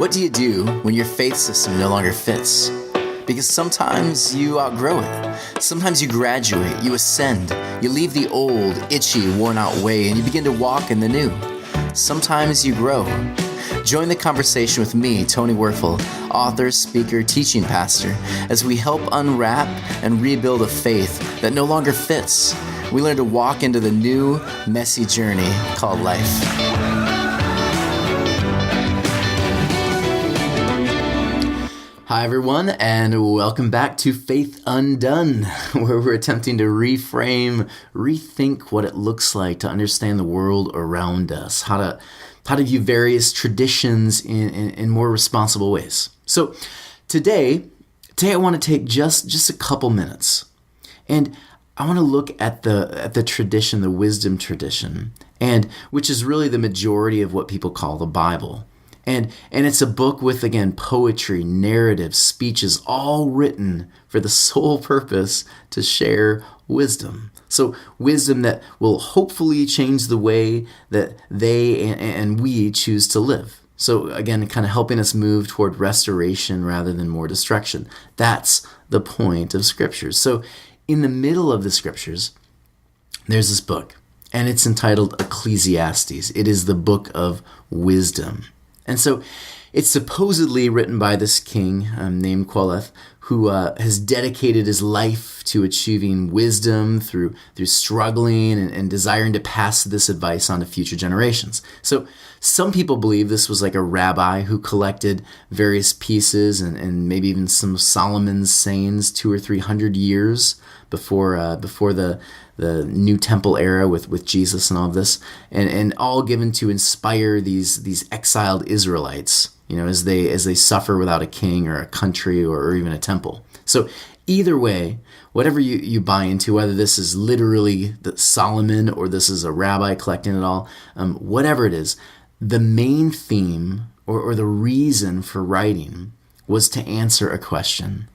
What do you do when your faith system no longer fits? Because sometimes you outgrow it. Sometimes you graduate, you ascend, you leave the old, itchy, worn-out way, and you begin to walk in the new. Sometimes you grow. Join the conversation with me, Tony Werfel, author, speaker, teaching pastor, as we help unwrap and rebuild a faith that no longer fits. We learn to walk into the new, messy journey called life. Hi everyone, and welcome back to Faith Undone, where we're attempting to reframe, rethink what it looks like to understand the world around us, how to view various traditions in more responsible ways. So today I want to take just a couple minutes, and I want to look at the tradition, the wisdom tradition, and which is really the majority of what people call the Bible. And it's a book with, again, poetry, narrative, speeches, all written for the sole purpose to share wisdom. So wisdom that will hopefully change the way that they and we choose to live. So again, kind of helping us move toward restoration rather than more destruction. That's the point of Scriptures. So in the middle of the Scriptures, there's this book, and it's entitled Ecclesiastes. It is the book of wisdom. And so it's supposedly written by this king named Quoleth, who has dedicated his life to achieving wisdom through struggling and desiring to pass this advice on to future generations. So some people believe this was like a rabbi who collected various pieces and maybe even some of Solomon's sayings 200 or 300 years before the new temple era with Jesus and all of this, and all given to inspire these exiled Israelites, as they suffer without a king or a country or even a temple. So either way, whatever you buy into, whether this is literally the Solomon or this is a rabbi collecting it all, whatever it is, the main theme or the reason for writing was to answer a question.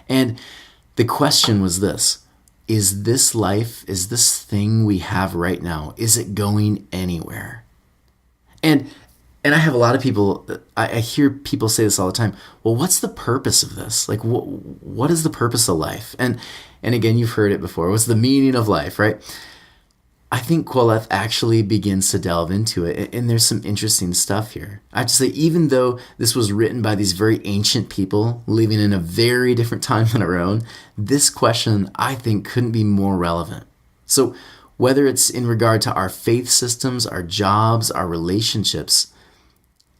And the question was this: is this life, is this thing we have right now, is it going anywhere? And I have a lot of people, I hear people say this all the time, well, what's the purpose of this? Like, what is the purpose of life? And again, you've heard it before. What's the meaning of life, right? I think Quoleth actually begins to delve into it, and there's some interesting stuff here. I have to say, even though this was written by these very ancient people living in a very different time than our own, this question, I think, couldn't be more relevant. So whether it's in regard to our faith systems, our jobs, our relationships,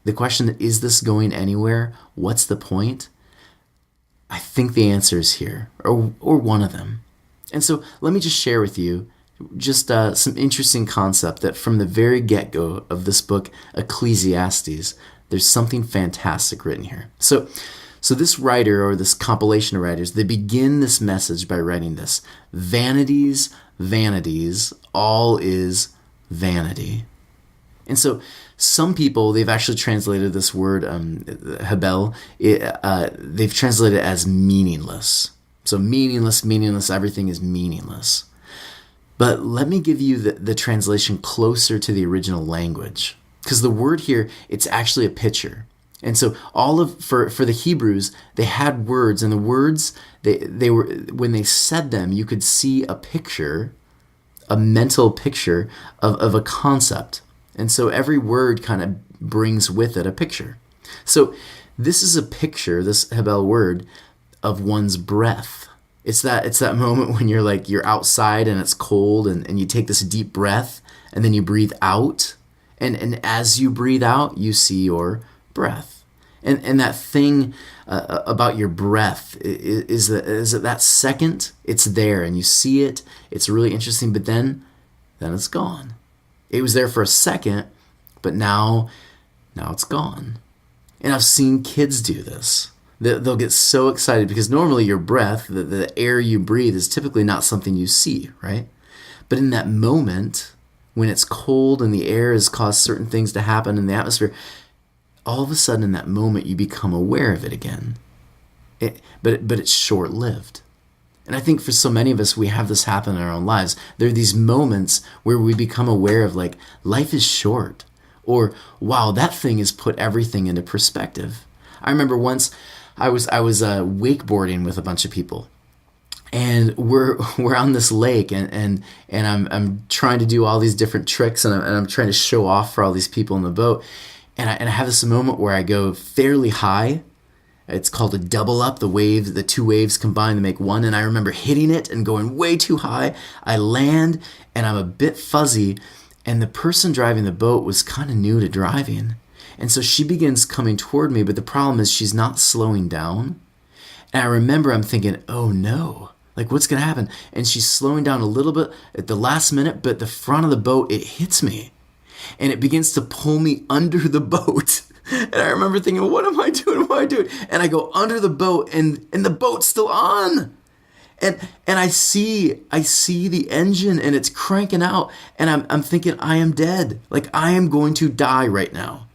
the question, is this going anywhere? What's the point? I think the answer is here, or one of them. And so let me just share with you just some interesting concept that from the very get-go of this book, Ecclesiastes, there's something fantastic written here. So this writer, or this compilation of writers, they begin this message by writing this: vanities, vanities, all is vanity. And so some people, they've actually translated this word, hebel, they've translated it as meaningless. So meaningless, everything is meaningless. But let me give you the translation closer to the original language, because the word here, it's actually a picture. And so for the Hebrews, they had words, and the words, they were, when they said them, you could see a picture, a mental picture of a concept. And so every word kind of brings with it a picture. So this is a picture, this hebel word, of one's breath. It's that moment when you're outside and it's cold and you take this deep breath and then you breathe out. And as you breathe out, you see your breath. And that thing about your breath is that second, it's there and you see it. It's really interesting, but then it's gone. It was there for a second, but now it's gone. And I've seen kids do this. They'll get so excited because normally your breath, the air you breathe, is typically not something you see, right? But in that moment, when it's cold and the air has caused certain things to happen in the atmosphere, all of a sudden in that moment you become aware of it again. But it's short-lived. And I think for so many of us, we have this happen in our own lives. There are these moments where we become aware of, like, life is short. Or, wow, that thing has put everything into perspective. I remember once I was wakeboarding with a bunch of people, and we're on this lake, and I'm trying to do all these different tricks, and I'm trying to show off for all these people in the boat, and I have this moment where I go fairly high. It's called a double up. The two waves combine to make one, and I remember hitting it and going way too high. I land, and I'm a bit fuzzy, and the person driving the boat was kind of new to driving. And so she begins coming toward me, but the problem is she's not slowing down. And I remember I'm thinking, oh no, like what's going to happen? And she's slowing down a little bit at the last minute, but the front of the boat, it hits me. And it begins to pull me under the boat. And I remember thinking, what am I doing? What am I doing? And I go under the boat, and the boat's still on. And I see the engine, and it's cranking out, and I'm thinking, I am dead. Like I am going to die right now.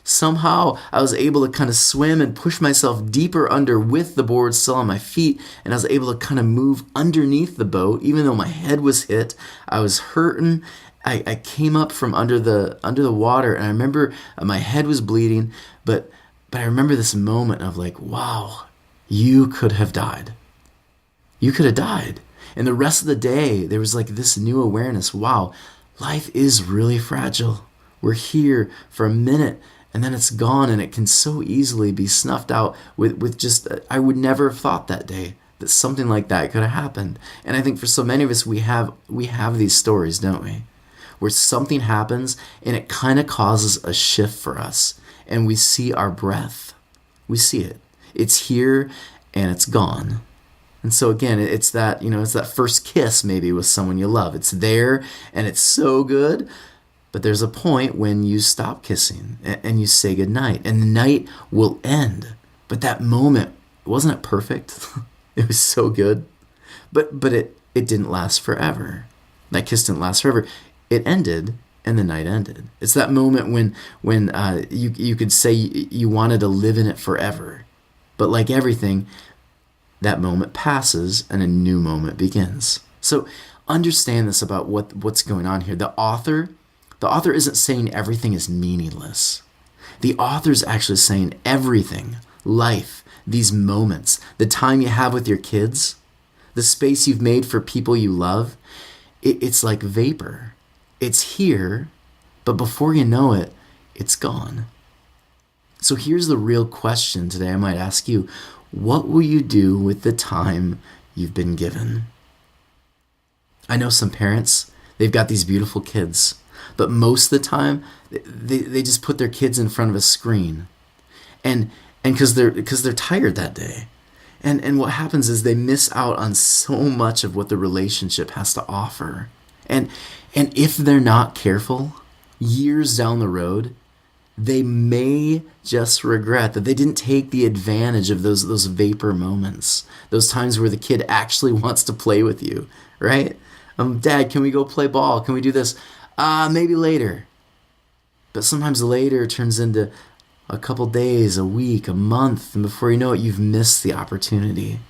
Somehow I was able to kind of swim and push myself deeper under with the board still on my feet, and I was able to kind of move underneath the boat, even though my head was hit. I was hurting. I came up from under the water, and I remember my head was bleeding, but I remember this moment of like, wow, you could have died. You could have died. And the rest of the day, there was like this new awareness. Wow, life is really fragile. We're here for a minute, and then it's gone, and it can so easily be snuffed out with just, I would never have thought that day that something like that could have happened. And I think for so many of us, we have these stories, don't we? Where something happens and it kind of causes a shift for us, and we see our breath. We see it. It's here and it's gone. And so again, it's that, it's that first kiss maybe with someone you love. It's there and it's so good, but there's a point when you stop kissing and you say goodnight, and the night will end. But that moment, wasn't it perfect? It was so good, but it didn't last forever. That kiss didn't last forever. It ended, and the night ended. It's that moment when you could say you wanted to live in it forever. But like everything, that moment passes and a new moment begins. So understand this about what's going on here. The author isn't saying everything is meaningless. The author is actually saying everything, life, these moments, the time you have with your kids, the space you've made for people you love, it's like vapor. It's here, but before you know it, it's gone. So here's the real question today I might ask you. What will you do with the time you've been given? I know some parents, they've got these beautiful kids, but most of the time, they just put their kids in front of a screen. And because they're tired that day. And what happens is they miss out on so much of what the relationship has to offer. And if they're not careful, years down the road, they may just regret that they didn't take the advantage of those vapor moments, those times where the kid actually wants to play with you, right? Dad, can we go play ball? Can we do this? Maybe later. But sometimes later turns into a couple days, a week, a month, and before you know it, you've missed the opportunity.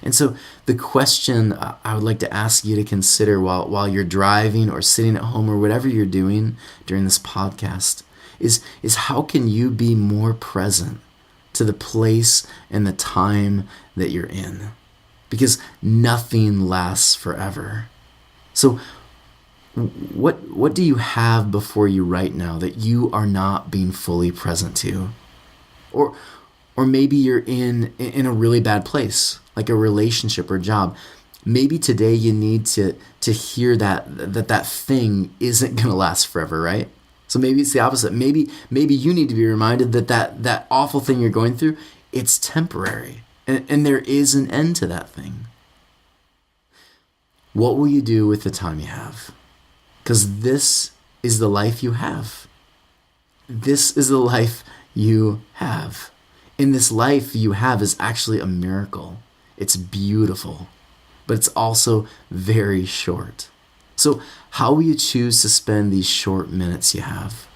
And so the question I would like to ask you to consider while you're driving or sitting at home or whatever you're doing during this podcast is how can you be more present to the place and the time that you're in? Because nothing lasts forever. So what do you have before you right now that you are not being fully present to? Or maybe you're in a really bad place, like a relationship or job. Maybe today you need to hear that thing isn't going to last forever, right? So maybe it's the opposite. Maybe you need to be reminded that awful thing you're going through, it's temporary, and there is an end to that thing. What will you do with the time you have? Because this is the life you have. This is the life you have. In this life you have is actually a miracle. It's beautiful, but it's also very short. So how will you choose to spend these short minutes you have?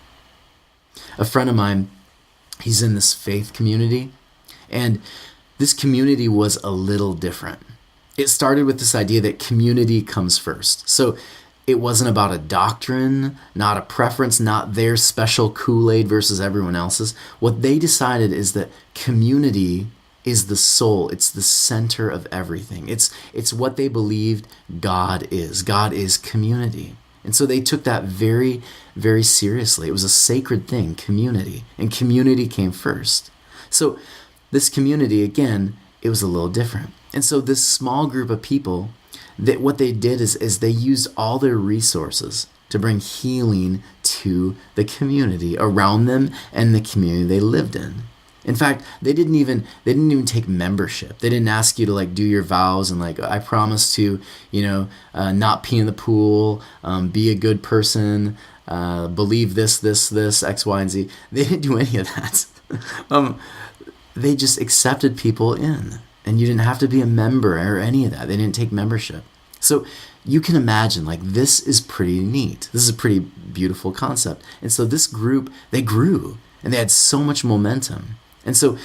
A friend of mine, he's in this faith community, and this community was a little different. It started with this idea that community comes first. So It wasn't about a doctrine, not a preference, not their special Kool-Aid versus everyone else's. What they decided is that community is the soul. It's the center of everything. It's what they believed God is. God is community. And so they took that very, very seriously. It was a sacred thing, community. And community came first. So this community, again, it was a little different. And so this small group of people, that what they did is they used all their resources to bring healing to the community around them and the community they lived in. In fact, they didn't even take membership. They didn't ask you to like do your vows and like, I promise to, not pee in the pool, be a good person, believe this, X, Y, and Z. They didn't do any of that. They just accepted people in. And you didn't have to be a member or any of that. They didn't take membership. So you can imagine, like, this is pretty neat. This is a pretty beautiful concept. And so this group, they grew and they had so much momentum. And so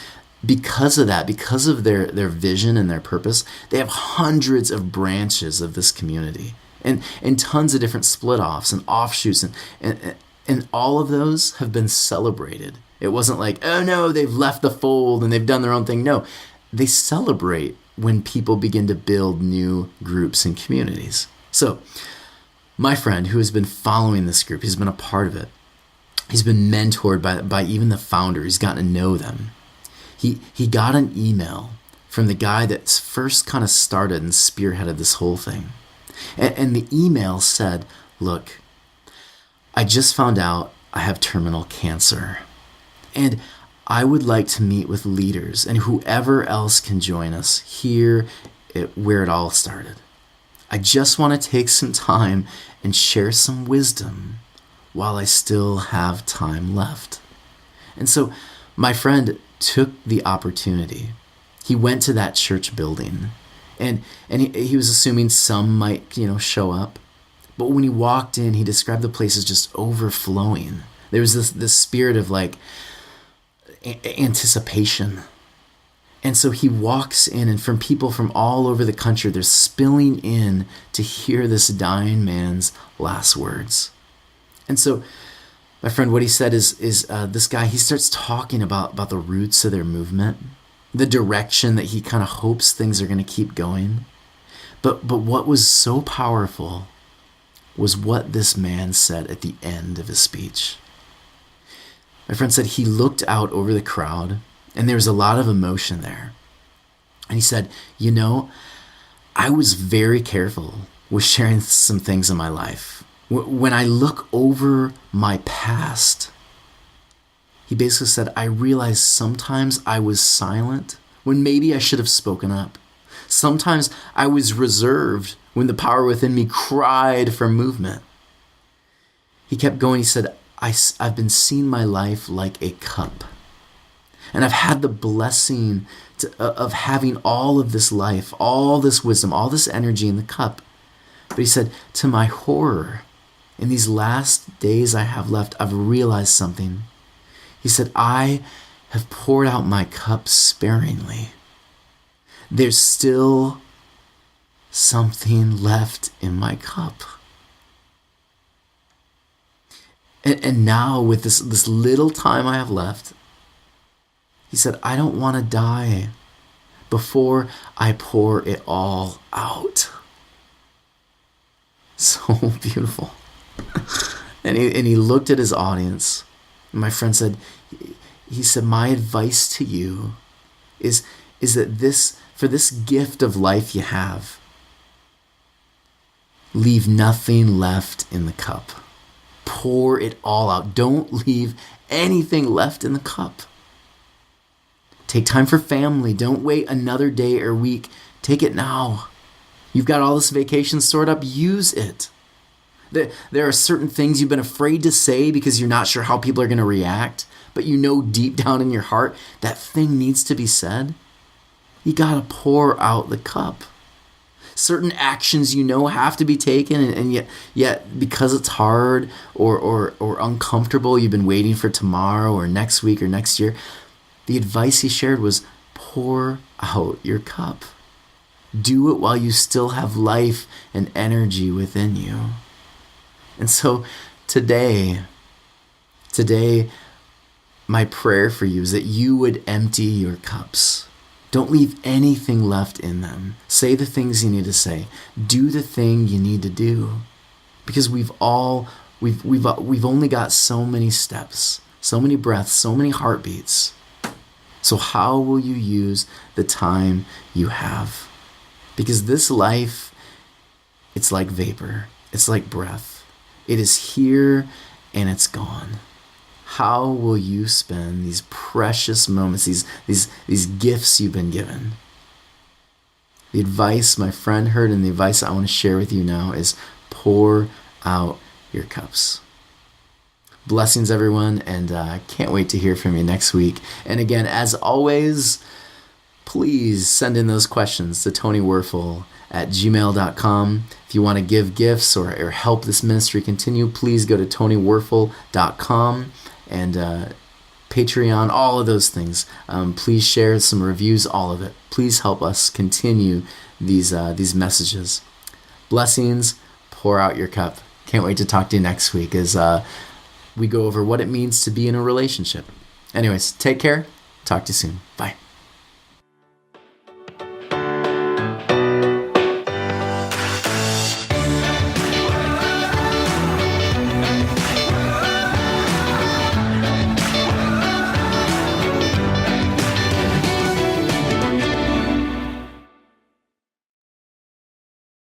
because of that, because of their vision and their purpose, they have hundreds of branches of this community and tons of different split-offs and offshoots. And all of those have been celebrated. It wasn't like, oh no, they've left the fold and they've done their own thing. No. They celebrate when people begin to build new groups and communities. So my friend who has been following this group, he's been a part of it. He's been mentored by even the founder. He's gotten to know them. He got an email from the guy that's first kind of started and spearheaded this whole thing. And the email said, look, I just found out I have terminal cancer. And I would like to meet with leaders and whoever else can join us here where it all started. I just want to take some time and share some wisdom while I still have time left. And so my friend took the opportunity. He went to that church building and he was assuming some might, show up. But when he walked in, he described the place as just overflowing. There was this spirit of like, anticipation. And so he walks in, and from people from all over the country, they're spilling in to hear this dying man's last words. And so my friend, what he said is this guy, he starts talking about the roots of their movement, the direction that he kind of hopes things are going to keep going. But what was so powerful was what this man said at the end of his speech. My friend said he looked out over the crowd and there was a lot of emotion there. And he said, I was very careful with sharing some things in my life. When I look over my past, he basically said, I realized sometimes I was silent when maybe I should have spoken up. Sometimes I was reserved when the power within me cried for movement. He kept going. He said, I've been seeing my life like a cup. And I've had the blessing of having all of this life, all this wisdom, all this energy in the cup. But he said, to my horror, in these last days I have left, I've realized something. He said, I have poured out my cup sparingly. There's still something left in my cup. And now with this little time I have left, he said, I don't want to die before I pour it all out. So beautiful. And he looked at his audience. And my friend said, my advice to you is that for this gift of life you have, leave nothing left in the cup. Pour it all out. Don't leave anything left in the cup. Take time for family. Don't wait another day or week. Take it now. You've got all this vacation stored up. Use it. There are certain things you've been afraid to say because you're not sure how people are going to react, but deep down in your heart that thing needs to be said. You got to pour out the cup. Certain actions have to be taken, and yet because it's hard or uncomfortable, you've been waiting for tomorrow or next week or next year. The advice he shared was pour out your cup. Do it while you still have life and energy within you. And so today, my prayer for you is that you would empty your cups. Don't leave anything left in them. Say the things you need to say. Do the thing you need to do. Because we've only got so many steps, so many breaths, so many heartbeats. So how will you use the time you have? Because this life, it's like vapor. It's like breath. It is here and it's gone. How will you spend these precious moments, these gifts you've been given? The advice my friend heard and the advice I want to share with you now is pour out your cups. Blessings, everyone, and I can't wait to hear from you next week. And again, as always, please send in those questions to tonywerfel@gmail.com. If you want to give gifts or help this ministry continue, please go to tonywerfel.com and Patreon, all of those things. Please share some reviews, all of it. Please help us continue these messages. Blessings, pour out your cup. Can't wait to talk to you next week as we go over what it means to be in a relationship. Anyways, take care. Talk to you soon. Bye.